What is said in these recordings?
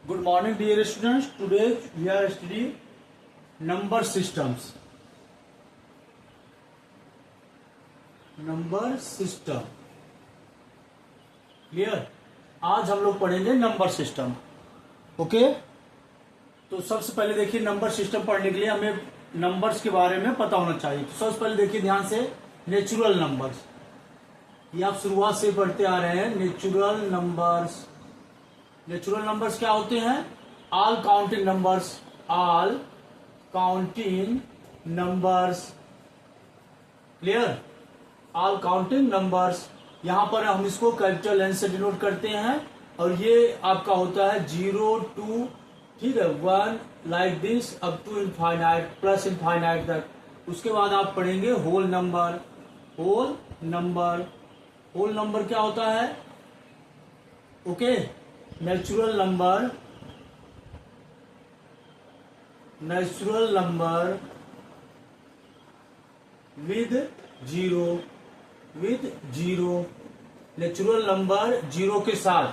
Good morning, dear students. Today we are studying number systems. Number system clear. आज हम लोग पढ़ेंगे number system. Okay, तो सबसे पहले देखिए, नंबर सिस्टम पढ़ने के लिए हमें नंबर्स के बारे में पता होना चाहिए। तो सबसे पहले देखिए ध्यान से, नेचुरल नंबर्स, ये आप शुरुआत से पढ़ते आ रहे हैं। नेचुरल नंबर्स, नेचुरल नंबर्स क्या होते हैं? All counting numbers, all counting numbers, clear. All counting numbers, यहां पर हम इसको कैपिटल एन से डिनोट करते हैं, और ये आपका होता है 0 to, ठीक है, 1 like this up to infinite, plus infinite तक। उसके बाद आप पढ़ेंगे whole number. Whole number, whole number क्या होता है? Okay, natural number, natural number with zero, with zero, natural number zero के साथ,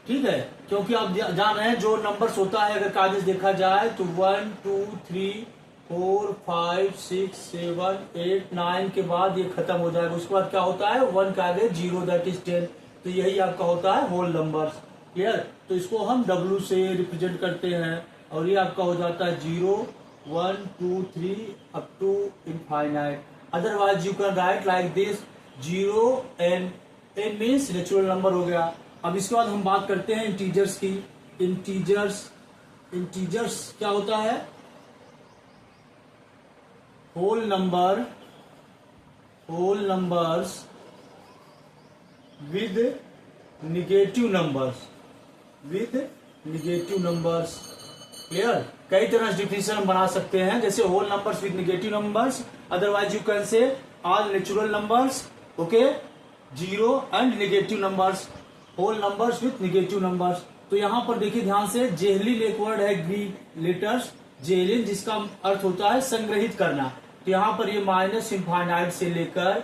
ठीक है। क्योंकि आप जान रहे हैं जो नंबर्स होता है, अगर कागज देखा जाए तो 1 2 3 4 5 6 7 8 9 के बाद ये खत्म हो जाएगा। उसके बाद क्या होता है? 1 का आगे 0, दैट इज 10। तो यही आपका होता है होल नंबर्स, क्लियर। तो इसको हम W से रिप्रेजेंट करते हैं, और ये आपका हो जाता है 0 1 2 3 up to infinite. Otherwise you can write like this 0 n, n means natural number हो गया। अब इसके बाद हम बात करते हैं इंटीजर्स की। इंटीजर्स, इंटीजर्स क्या होता है? Whole number, whole numbers with negative numbers, with negative numbers, clear. कई तरह से डिफिनेशन हम बना सकते हैं, जैसे whole numbers with negative numbers, otherwise you can say all natural numbers, okay, zero and negative numbers, whole numbers with negative numbers. तो यहां पर देखिए ध्यान से, जेहलिन एक वर्ड है, ग्रीक लेटर्स जेहलिन, जिसका अर्थ होता है संग्रहित करना। तो यहां पर ये माइनस इनफाइनाइट से लेकर,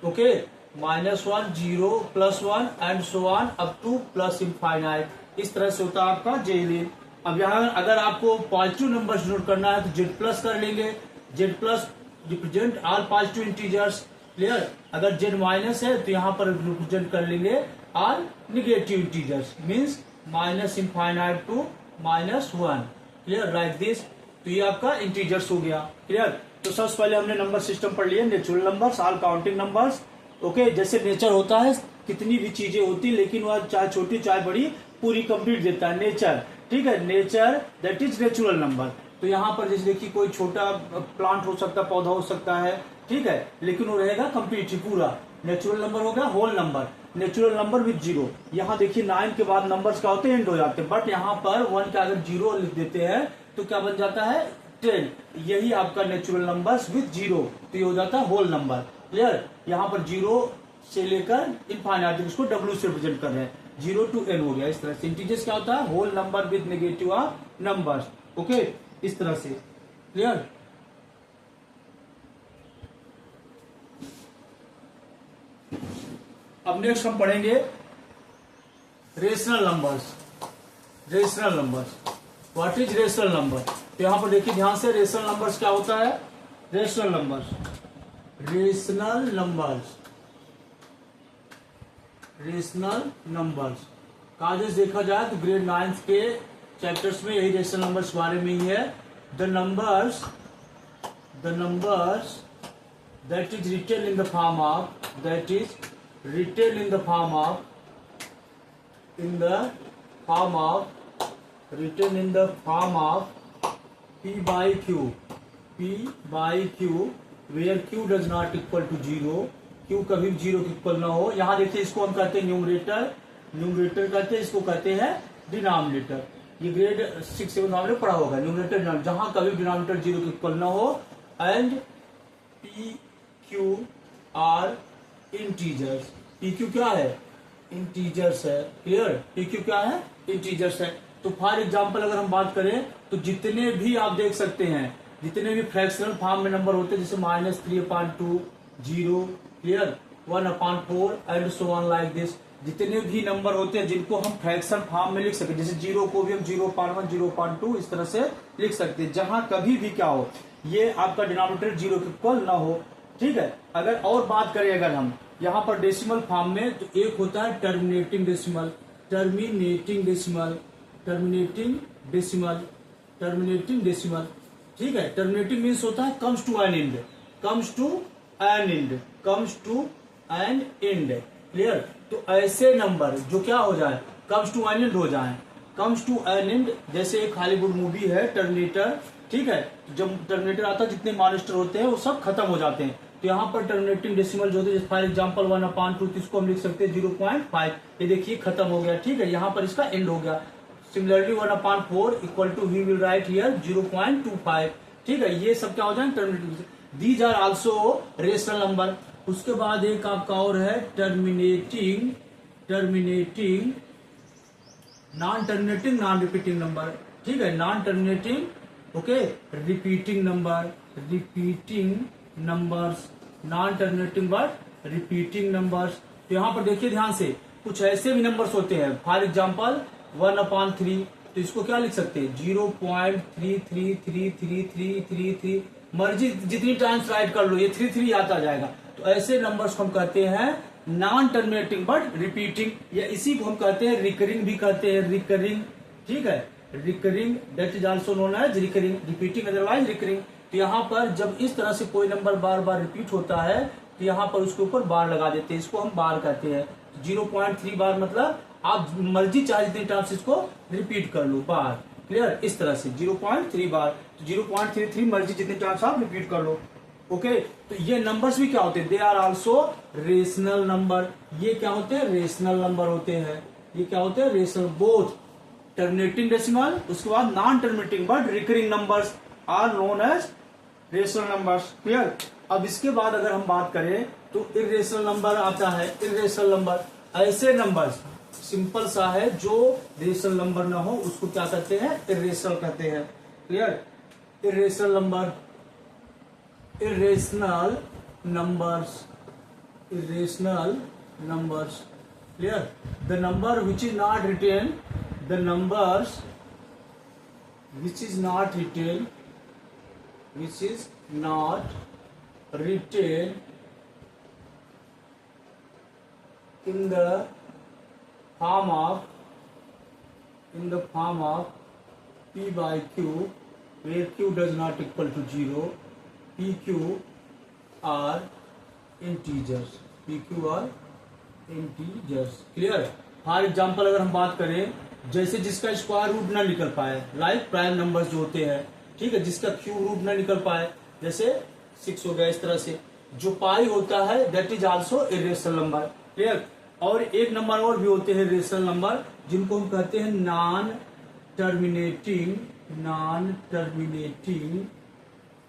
okay, -1 0 +1 and so on up two plus infinite, इस तरह से होता है आपका जेहलिन। अब यहाँ अगर आपको पॉजिटिव नंबर्स नोट करना है तो जेड प्लस कर लेंगे। Z plus represent all positive integers, clear. अगर जेड माइनस है तो यहाँ पर रिप्रेजेंट कर लेंगे all negative integers, means minus infinite to -1, clear, like this. तो ये आपका इंटीजर्स हो गया, क्लियर। तो सबसे पहले हमने नंबर सिस्टम पढ़ लिया, natural numbers, all counting numbers, okay. जैसे नेचर होता है, कितनी भी चीजें होती, लेकिन वह चाहे छोटी चाहे बड़ी पूरी कंप्लीट देता है, नेचर, ठीक है। Nature that is natural number. तो यहाँ पर जैसे देखिए, कोई छोटा प्लांट हो सकता है, पौधा हो सकता है, ठीक है, लेकिन वो रहेगा कंप्लीट पूरा, नेचुरल नंबर हो गया। Whole number, natural number with zero. यहाँ देखिए 9 के बाद नंबर्स क्या होते हैं? एंड हो जाते हैं, बट यहाँ पर 1 का अगर 0 लिख देते हैं तो क्या बन जाता है? 10। यही आपका नेचुरल नंबर्स विद जीरो, तो ये हो जाता है होल नंबर, क्लियर। यहाँ पर 0 से लेकर इनफाइनाइट, उसको W से रिप्रेजेंट कर रहे हैं, 0 to n हो गया। इस तरह से इंटीजर्स क्या होता है? Whole number with negative numbers, okay, इस तरह से, क्लियर। अब नेक्स्ट हम पढ़ेंगे rational numbers. Rational numbers, what is rational number? तो यहां पर देखिए ध्यान से, रेशनल नंबर्स क्या होता है? Rational numbers, rational numbers, rational numbers, कागज देखा जाए तो ग्रेड 9 के चैप्टर्स में यही रेशनल नंबर्स बारे में ही है। The numbers, the numbers that is written in the form of, that is written in the form of, in the form of, written in the form of P by Q, P by Q, where Q does not equal to 0, Q कभी भी 0 के equal ना हो। यहाँ देखिए, इसको हम कहते हैं न्यूमरेटर, न्यूमरेटर कहते हैं, इसको कहते हैं डिनोमिनेटर। ये ग्रेड 6 7 में पढ़ा होगा, न्यूमरेटर डिनोमिनेटर, जहां कभी डिनोमिनेटर 0 के इक्वल ना हो। And P Q are integers, P Q क्या है? इंटीजर्स है, क्लियर। P Q क्या है? इंटीजर्स है। तो फॉर एग्जाम्पल अगर हम बात करें तो जितने भी आप देख सकते हैं, जितने भी फ्रैक्शनल फॉर्म में नंबर होते हैं, जैसे -3/2, 0, clear, 1/4 and so on like this, जितने भी नंबर होते हैं जिनको हम फ्रैक्शन फॉर्म में लिख सकते हैं, जैसे 0 को भी हम 0.1 0.2 इस तरह से लिख सकते हैं, जहां कभी भी क्या हो ये आपका डिनोमिनेटर 0 के इक्वल ना हो। ठीक है, अगर और बात करें अगर हम यहाँ पर डेसिमल फॉर्म में, तो एक होता है terminating decimal, terminating decimal, terminating decimal, terminating decimal. ठीक है, टर्मिनेटिंग मीन्स होता है comes to an end, comes to an end, comes to an end. Clear? तो ऐसे नंबर जो क्या हो जाए, कम्स टू एन एंड हो जाए, कम्स टू एन एंड। जैसे एक हॉलीवुड मूवी है टर्मिनेटर, ठीक है, जब टर्मिनेटर आता है जितने मॉन्स्टर होते हैं वो सब खत्म हो जाते हैं। तो यहाँ पर टर्मिनेटिंग डेसिमल जो होते हैं, फॉर एग्जांपल 1/2, इसको हम लिख सकते हैं 0.5। ये देखिए खत्म हो गया। ठीक है, यहाँ पर इसका एंड हो गया। Similarly 1/4 equal to we will write here 0.25। ठीक है, ये सब क्या हो जाए terminating. These are also rational number. उसके बाद एक आपका और है terminating, terminating non terminating non repeating number. ठीक है, non terminating, okay, repeating number, repeating numbers, non terminating but repeating numbers. तो यहाँ पर देखिए ध्यान से, कुछ ऐसे भी नंबर्स होते हैं, फॉर एग्जाम्पल 1/3, तो इसको क्या लिख सकते हैं 0.333333, मर्जी जितनी टाइम्स राइट कर लो ये 33 आता जाएगा। तो ऐसे नंबर्स को हम कहते हैं नॉन टर्मिनेटिंग बट रिपीटिंग, या इसी को हम कहते हैं रिकरिंग भी कहते हैं, रिकरिंग। ठीक है, recurring, that is also known as recurring, repeating otherwise recurring. तो यहाँ पर जब इस तरह से कोई नंबर बार बार रिपीट होता है तो यहाँ पर उसके ऊपर बार लगा देते हैं, इसको हम बार कहते हैं। 0.3 बार मतलब आप मर्जी चाहे जितने टाइम्स इसको रिपीट कर लो बार। क्लियर? इस तरह से 0.3 बार, तो 0.33 मर्जी जितने टाइम्स आप रिपीट कर लो। ओके, तो ये नंबर्स भी क्या होते हैं, they are also rational number. ये क्या होते हैं, रेशनल नंबर होते हैं। ये क्या होते हैं, रेशनल। बोथ टर्मिनेटिंग डेसिमल, उसके बाद non terminating but recurring numbers are known as rational numbers. Clear? अब इसके बाद अगर हम बात करें तो इर्रेशनल नंबर आता है। इर्रेशनल नंबर ऐसे नंबर्स, सिंपल सा है, जो रेशनल नंबर ना हो उसको क्या कहते हैं, इर्रेशनल कहते हैं। क्लियर? Irrational number, irrational numbers, irrational numbers. Clear? The number which is not written, the numbers which is not retained, which is not retained in the form of P by Q, where Q does not equal to 0, PQ are integers, PQ are integers. Clear? For example अगर हम बात करें, जैसे जिसका square root ना निकल पाए, like prime numbers जो होते हैं, ठीक है, जिसका क्यूब रूट ना निकल पाए, जैसे 6 हो गया, इस तरह से जो पाई होता है that is also irrational number. Clear? और एक नंबर और भी होते हैं रेशनल नंबर, जिनको हम कहते हैं non terminating, non terminating,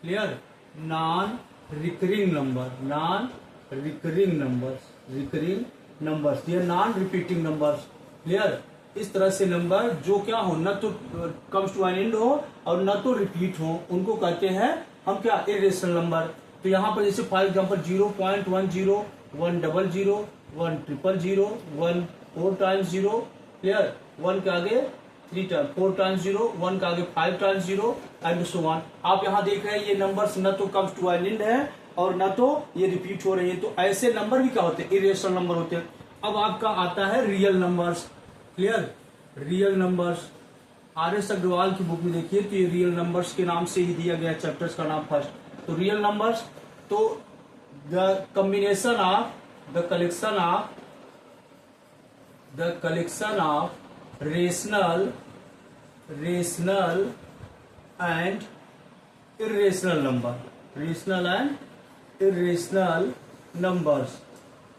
clear, non recurring number, non recurring numbers, recurring numbers, ये नॉन रिपीटिंग नंबर्स। क्लियर? इस तरह से नंबर जो क्या हो, न तो कम्स टू एन एंड हो और न तो रिपीट हो, उनको कहते हैं हम क्या, इरेशनल नंबर। तो यहाँ पर जैसे फॉर एग्जांपल 0.10, 100, 100, 100, 1 4 टाइम्स 0, क्लियर, 1 के आगे 3 टाइम, 4 टाइम्स 0, 1 के आगे 5 टाइम्स 0 एंड सो ऑन। आप यहाँ देख रहे हैं ये नंबर्स न तो कम्स टू एन एंड है और न तो ये रिपीट हो रही है, तो ऐसे नंबर भी क्या होते हैं, इरेशनल नंबर होते हैं। अब आपका आता है real numbers. Clear? Real numbers, R S. Agarwal की बुक में देखिए तो ये रियल नंबर्स के नाम से ही दिया गया, चैप्टर्स का नाम फर्स्ट। तो रियल नंबर्स, तो the combination of, the collection of rational and irrational number, rational and irrational numbers.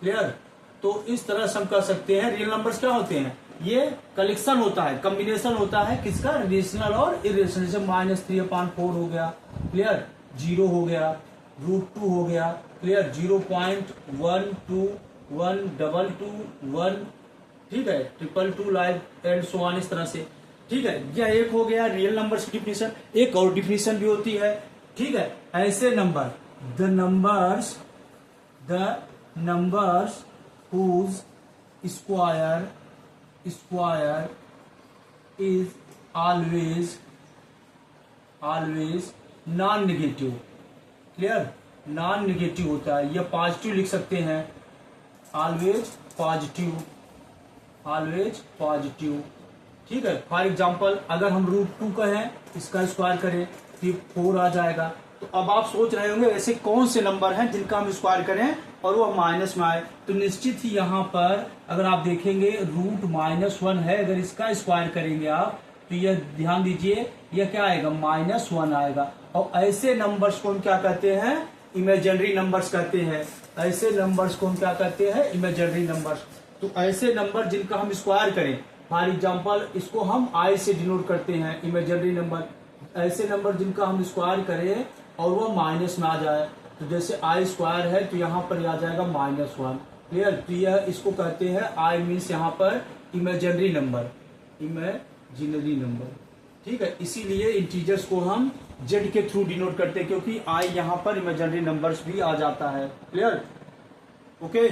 Clear? तो इस तरह से हम कह सकते हैं रियल नंबर्स क्या होते हैं, ये कलेक्शन होता है, कॉम्बिनेशन होता है किसका, रेशनल और इरेशनल। जैसे -3/4 हो गया, क्लियर, 0 हो गया, √2 हो गया, क्लियर, 0.122122 ठीक है, 222 लाइक एंड सो ऑन, इस तरह से। ठीक है, यह एक हो गया रियल नंबर्स की डिफिनेशन। एक और डिफिनेशन भी होती है, ठीक है, ऐसे number, the numbers whose square is always non negative. Clear, non negative होता है, या पॉजिटिव लिख सकते हैं, ऑलवेज पॉजिटिव। ठीक है, फॉर एग्जाम्पल अगर हम √2 का है, इसका स्क्वायर करें तो ये 4 आ जाएगा। तो अब आप सोच रहे होंगे ऐसे कौन से नंबर हैं जिनका हम स्क्वायर करें और वो माइनस में आए। तो निश्चित ही यहाँ पर अगर आप देखेंगे √-1 है, अगर इसका स्क्वायर करेंगे आप तो यह ध्यान दीजिए यह क्या आएगा, -1 आएगा। और ऐसे नंबर्स को हम क्या कहते हैं, इमेजिनरी नंबर्स कहते हैं। ऐसे नंबर्स को हम क्या कहते हैं, इमेजिनरी नंबर्स। तो ऐसे नंबर जिनका हम स्क्वायर करें, फॉर एग्जाम्पल इसको हम i से डिनोट करते हैं, इमेजिनरी नंबर। ऐसे नंबर जिनका हम स्क्वायर करें और वो माइनस में आ जाए, तो जैसे i स्क्वायर है तो यहाँ पर आ जाएगा -1। क्लियर, तो यह इसको कहते हैं i मीन्स यहाँ पर इमेजिनरी नंबर, ठीक है। इसीलिए इंटीजर्स को हम z के थ्रू डिनोट करते हैं, क्योंकि i यहाँ पर इमेजिनरी नंबर्स भी आ जाता है। Clear, okay.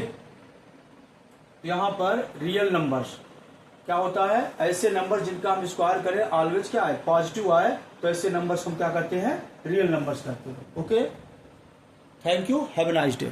यहाँ पर रियल नंबर्स क्या होता है, ऐसे नंबर जिनका हम स्क्वायर करें ऑलवेज क्या है, पॉजिटिव आए, तो ऐसे नंबर्स हम क्या करते हैं, रियल नंबर्स कहते हैं। Okay, thank you, have a nice day.